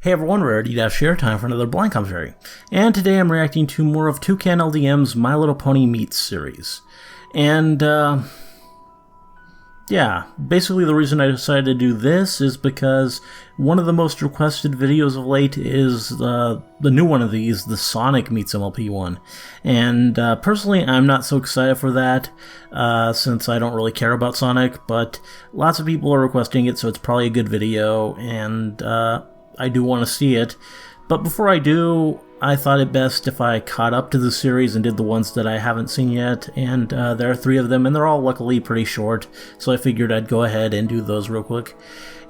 Hey everyone, Rarity-Share time for another blind commentary. And today I'm reacting to more of ToucanLDM's My Little Pony Meets series. And, yeah, basically the reason I decided to do this is because one of the most requested videos of late is the new one of these, the Sonic Meets MLP one. And personally, I'm not so excited for that, since I don't really care about Sonic, but lots of people are requesting it, so it's probably a good video, and I do want to see it. But before I do, I thought it best if I caught up to the series and did the ones that I haven't seen yet, and there are 3 of them, and they're all luckily pretty short, so I figured I'd go ahead and do those real quick.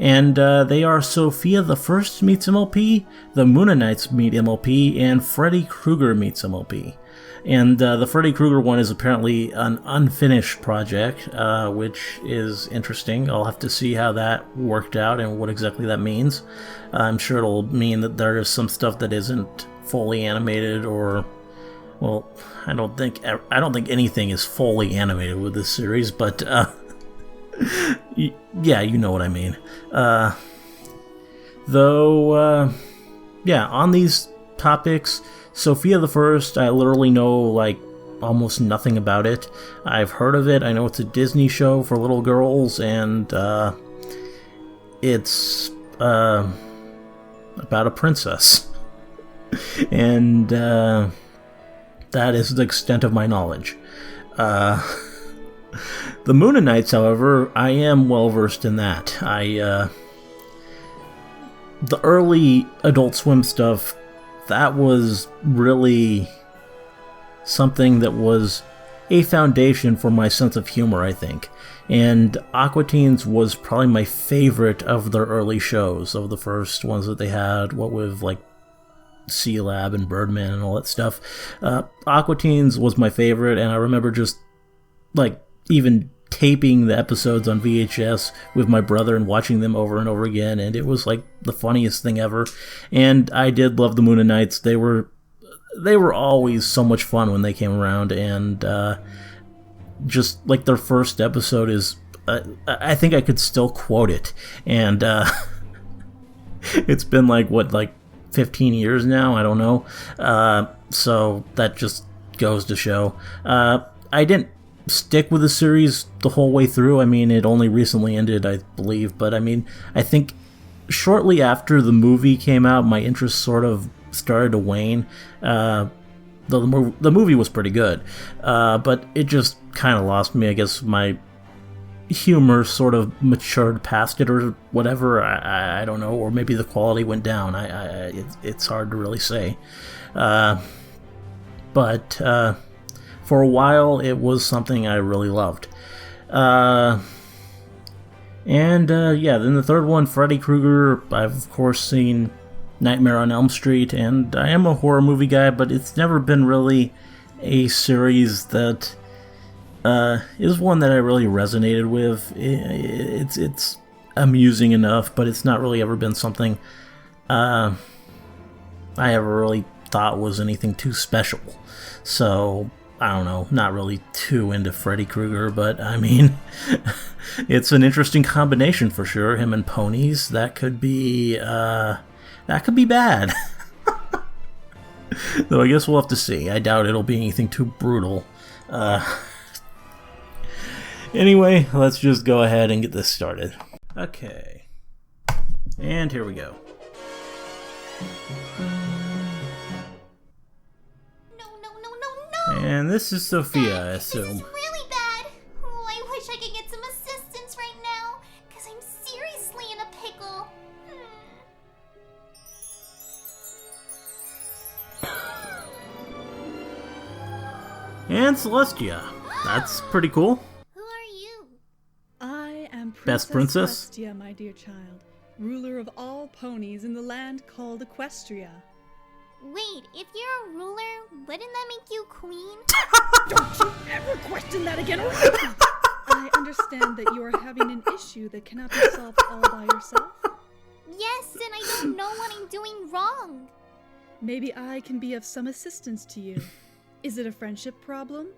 And they are Sophia the First meets MLP, the Mooninites meet MLP, and Freddy Krueger meets MLP. And the Freddy Krueger one is apparently an unfinished project, which is interesting. I'll have to see how that worked out and what exactly that means. I'm sure it'll mean that there is some stuff that isn't fully animated, or, well, I don't think anything is fully animated with this series, but yeah, you know what I mean. Yeah, on these topics, Sophia the First, I literally know, like, almost nothing about it. I've heard of it, I know it's a Disney show for little girls, and it's about a princess. And that is the extent of my knowledge. The Mooninites, however, I am well versed in that. The early Adult Swim stuff, that was really something that was a foundation for my sense of humor, I think. And Aqua Teens was probably my favorite of their early shows, of the first ones that they had, what with, like, Sea Lab and Birdman and all that stuff. Aqua Teens was my favorite, and I remember just, like, even taping the episodes on VHS with my brother and watching them over and over again, and it was like the funniest thing ever. And I did love the Mooninites. They were always so much fun when they came around, and just like their first episode is, I think I could still quote it, and it's been like 15 years now, I don't know, so that just goes to show. I didn't stick with the series the whole way through. I mean, it only recently ended, I believe, but I mean, I think shortly after the movie came out, my interest sort of started to wane. The movie was pretty good, but it just kind of lost me. I guess my humor sort of matured past it, or whatever. I don't know, or maybe the quality went down. It's hard to really say. But for a while, it was something I really loved. Yeah, then the third one, Freddy Krueger, I've of course seen Nightmare on Elm Street, and I am a horror movie guy, but it's never been really a series that is one that I really resonated with. It's amusing enough, but it's not really ever been something I ever really thought was anything too special. So, I don't know, not really too into Freddy Krueger, but I mean, it's an interesting combination for sure. Him and ponies, that could be bad. Though I guess we'll have to see. I doubt it'll be anything too brutal. Anyway, let's just go ahead and get this started. Okay. And here we go. And this is Sophia, I assume. This is really bad. Oh, I wish I could get some assistance right now, because I'm seriously in a pickle. And Celestia. That's pretty cool. Who are you? I am Best princess? Celestia, my dear child, ruler of all ponies in the land called Equestria. Wait, if you're a ruler, wouldn't that make you queen? Don't you ever question that again! I understand that you are having an issue that cannot be solved all by yourself. Yes, and I don't know what I'm doing wrong. Maybe I can be of some assistance to you. Is it a friendship problem?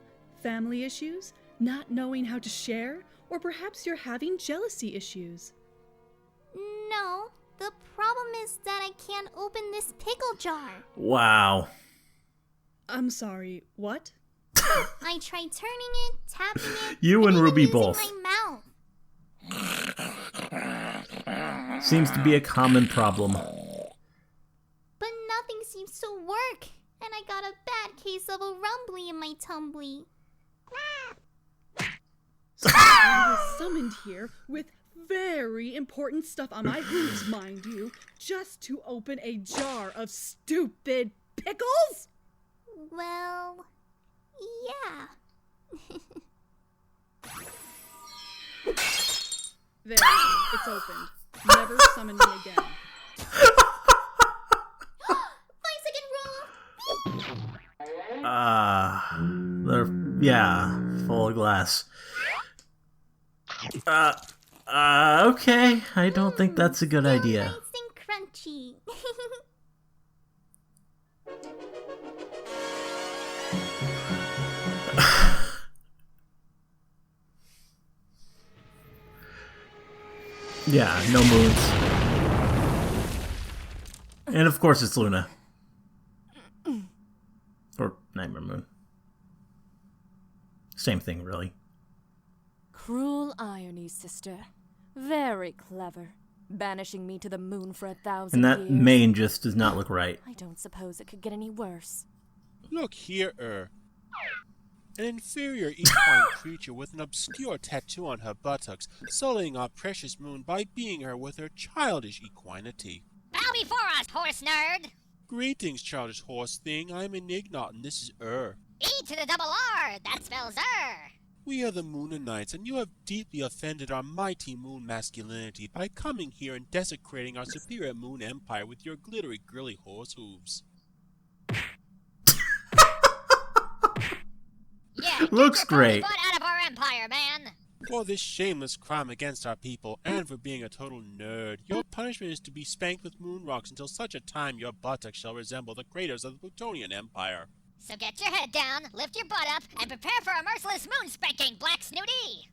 Family issues? Not knowing how to share? Or perhaps you're having jealousy issues? No, The problem is that I can't open this pickle jar. Wow. I'm sorry, what? I tried turning it, tapping it, You and even Ruby using both. my mouth. Seems to be a common problem. But nothing seems to work, and I got a bad case of a rumbly in my tumbly. So I was summoned here with very important stuff on my hooves, mind you, just to open a jar of stupid pickles? Well, yeah. There, it's opened. Never summon me again. 5-second rule! Yeah, full of glass. Okay. I don't think that's a good idea. Nice and crunchy. Yeah, no moons. And of course it's Luna. Or Nightmare Moon. Same thing, really. Cruel irony, sister. Very clever. Banishing me to the moon for 1,000 And years. that mane just does not look right. I don't suppose it could get any worse. Look here, An inferior equine creature with an obscure tattoo on her buttocks, sullying our precious moon by being her with her childish equinity. Bow before us, horse nerd! Greetings, childish horse thing. I'm Enignot, and this is E to the double R, that spells We are the Mooninites, and you have deeply offended our mighty moon masculinity by coming here and desecrating our superior moon empire with your glittery, girly horse hooves. Yeah, Looks great. Butt out of our empire, man! For this shameless crime against our people, and for being a total nerd, your punishment is to be spanked with moon rocks until such a time your buttocks shall resemble the craters of the Plutonian Empire. So get your head down, lift your butt up, and prepare for a merciless moon spanking, Black Snooty!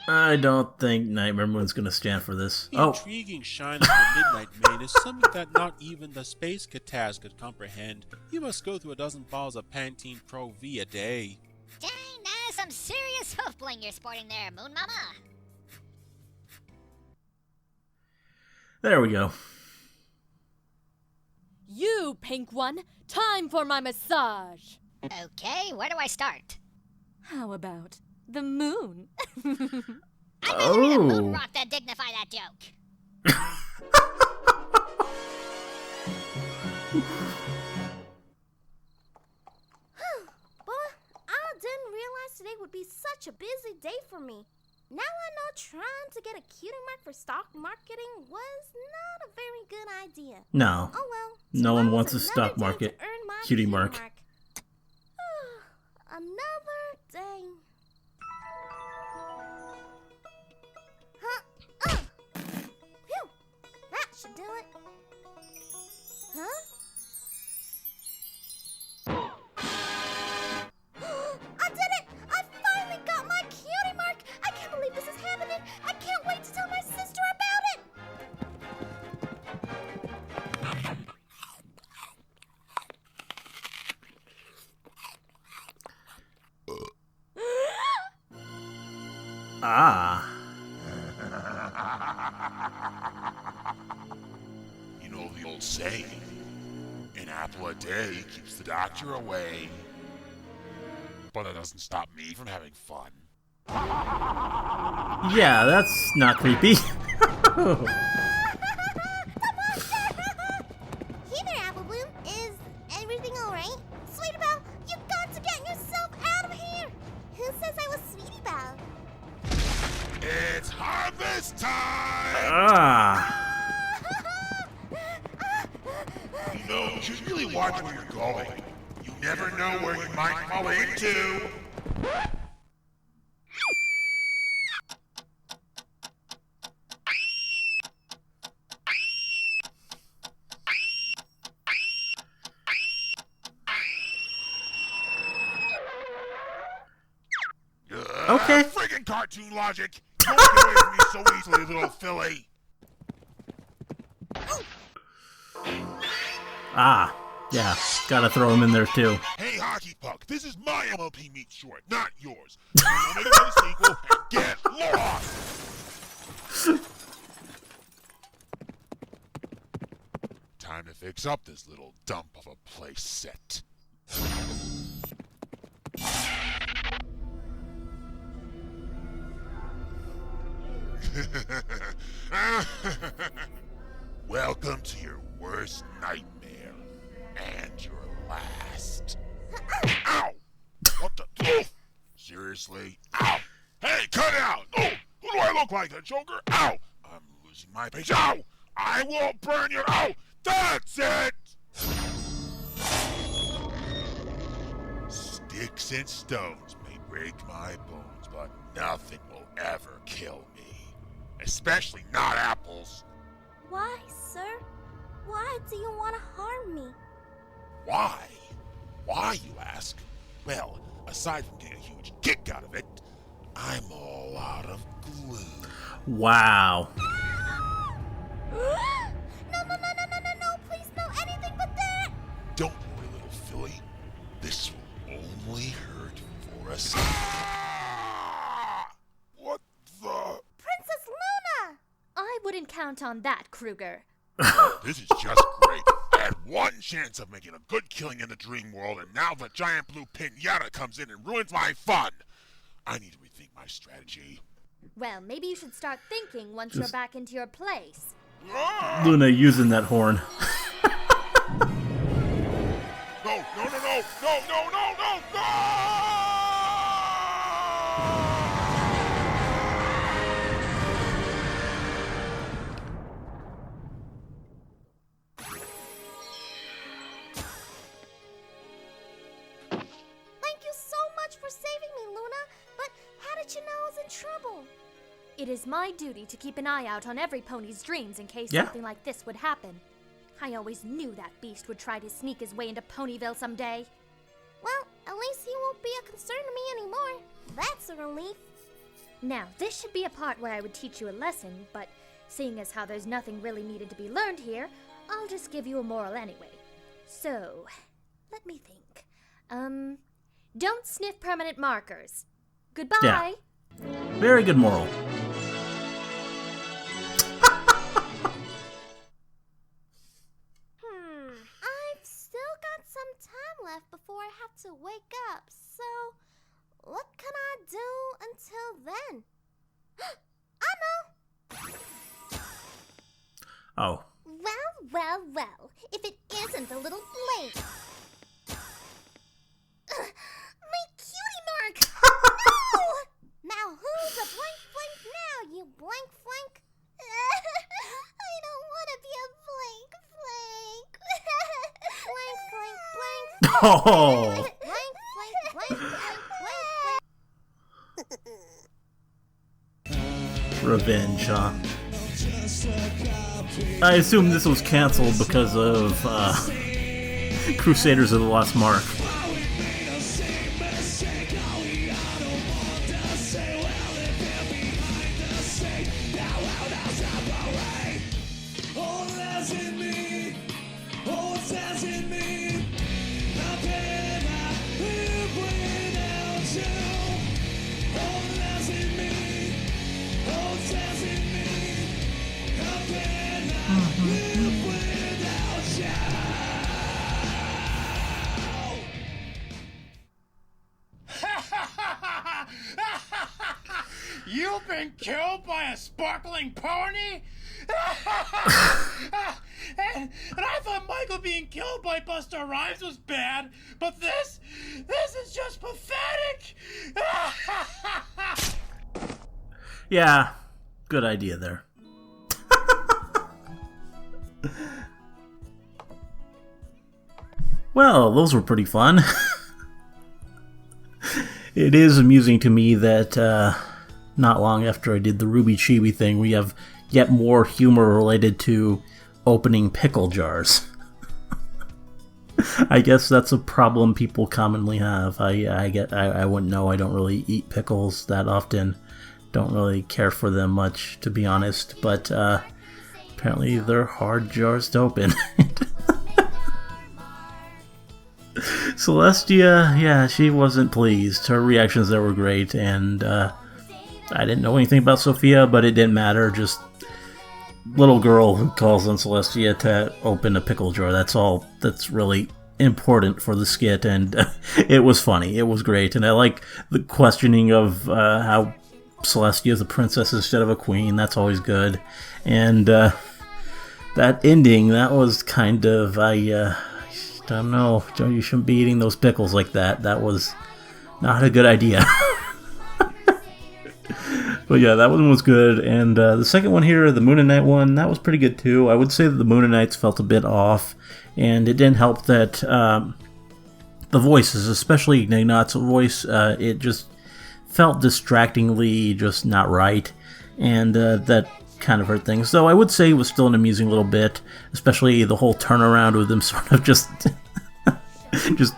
I don't think Nightmare Moon's gonna stand for this. The Oh, intriguing shine of the Midnight Main is something that not even the space Kataz could comprehend. You must go through a dozen bottles of Pantene Pro V a day. Dang, that's some serious hoof bling you're sporting there, Moon Mama! there we go. You, pink one, time for my massage. Okay, where do I start? How about the moon? I'd rather eat a moon Oh. rock than dignify that joke. Boy, I didn't realize today would be such a busy day for me. Now I know trying to get a cutie mark for stock marketing was not a very good idea. No. Oh well. No one tomorrow's wants a another stock day market to earn my cutie mark. Another day. Huh? Phew! That should do it. Huh? I did it! I finally got my cutie mark! I can't believe this is happening! I can't wait to tell my sister about it! Ah. You know the old saying, an apple a day keeps the doctor away. But that doesn't stop me from having fun. Yeah, that's not creepy. Hey there, Apple Bloom. Is everything alright? Sweetie Belle, you've got to get yourself out of here! Who says I was Sweetie Belle? It's harvest time! Ah. You know, you should really watch where you're going. You never know where you might fall into. Okay. Friggin' cartoon logic! Don't get away from me so easily, little filly! Ah, yeah, gotta throw him in there too. Hey, Hockey Puck, this is my MLP meat short, not yours. So you'll make another sequel and get lost! Time to fix up this little dump of a place set. Welcome to your worst nightmare. And your last. Ow! What the? Oh, seriously? Ow! Hey, cut it out! Oh, who do I look like, the Joker? Ow! I'm losing my patience. Ow! I will burn you! Ow! That's it! Sticks and stones may break my bones, but nothing will ever kill me. Especially not apples. Why, sir? Why do you want to harm me? Why? Why, you ask? Well, aside from getting a huge kick out of it, I'm all out of glue. Wow. No, please, no, anything but that! Don't worry, little filly. This will only hurt for a second. What the? Princess Luna! I wouldn't count on that, Krueger. This is just great. I had one chance of making a good killing in the dream world, and now the giant blue pinata comes in and ruins my fun. I need to rethink my strategy. Well, maybe you should start thinking once you're back into your place. Luna using that horn. No! Thank you so much for saving me, Luna, but how did you know I was in trouble? It is my duty to keep an eye out on every pony's dreams in case Yeah. something like this would happen. I always knew that beast would try to sneak his way into Ponyville someday. Well, at least he won't be a concern to me anymore. That's a relief. Now, this should be a part where I would teach you a lesson, but seeing as how there's nothing really needed to be learned here, I'll just give you a moral anyway. So, let me think. Don't sniff permanent markers. Goodbye. Yeah. Very good moral. I've still got some time left before I have to wake up, so what can I do until then? I know! Oh. Well, if it isn't the little blank. My cutie mark! No! Now who's a blank now, you blank flank? I don't want to be a blank flank. Oh. Blank. Revenge, huh? I assume this was canceled because of Crusaders of the Lost Mark. You've been killed by a sparkling pony? and I thought Michael being killed by Busta Rhymes was bad, but this is just pathetic. Yeah, good idea there. Well, those were pretty fun. It is amusing to me that not long after I did the Ruby Chibi thing, we have yet more humor related to opening pickle jars. I guess that's a problem people commonly have. I wouldn't know. I don't really eat pickles that often. Don't really care for them much, to be honest. But apparently they're hard jars to open. Celestia, yeah, she wasn't pleased. Her reactions there were great, and I didn't know anything about Sophia, but it didn't matter. Just little girl who calls on Celestia to open a pickle jar. That's all that's really important for the skit, and it was funny. It was great, and I like the questioning of how Celestia is a princess instead of a queen. That's always good. And that ending, that was kind of, I don't know, you shouldn't be eating those pickles like that. That was not a good idea. But yeah, that one was good. And the second one here, the Mooninites one, that was pretty good too. I would say that the Mooninites felt a bit off, and it didn't help that the voices, especially Ignat's voice, it just felt distractingly just not right, and that kind of hurt things. Though I would say it was still an amusing little bit, especially the whole turnaround with them sort of just just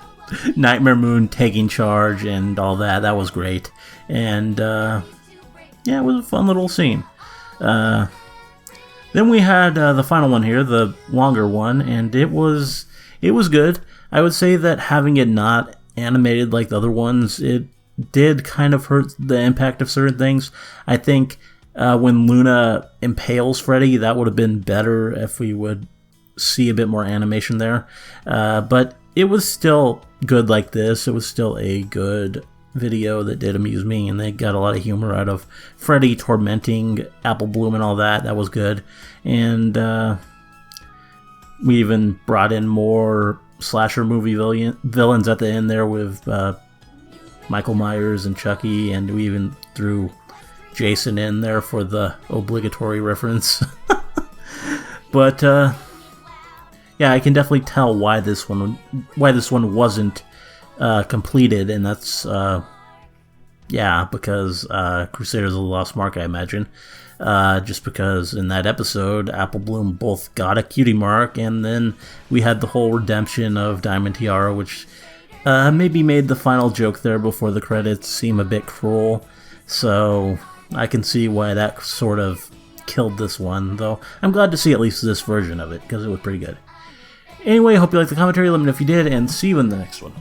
Nightmare Moon taking charge and all that. That was great. And yeah, it was a fun little scene. Then we had the final one here, the longer one, and it was good. I would say that having it not animated like the other ones, it did kind of hurt the impact of certain things. I think when Luna impales Freddy, that would have been better if we would see a bit more animation there. But it was still good like this. It was still a good video that did amuse me, and they got a lot of humor out of Freddy tormenting Apple Bloom and all that. That was good. And we even brought in more slasher movie villains at the end there with Michael Myers and Chucky, and we even threw Jason in there for the obligatory reference. But yeah, I can definitely tell why this one wasn't completed, and that's yeah, because Crusaders of the Lost Mark, I imagine. Just because in that episode, Apple Bloom both got a cutie mark, and then we had the whole redemption of Diamond Tiara, which maybe made the final joke there before the credits seem a bit cruel. So I can see why that sort of killed this one, though I'm glad to see at least this version of it, because it was pretty good. Anyway, I hope you liked the commentary. Let me know if you did, and see you in the next one.